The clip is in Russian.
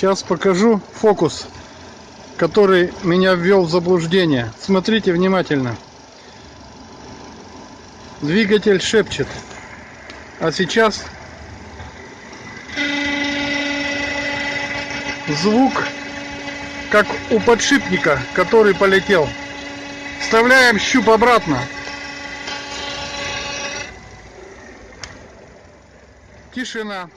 Сейчас покажу фокус, который меня ввел в заблуждение. Смотрите внимательно. Двигатель шепчет. А сейчас звук, как у подшипника, который полетел. Вставляем щуп обратно. Тишина.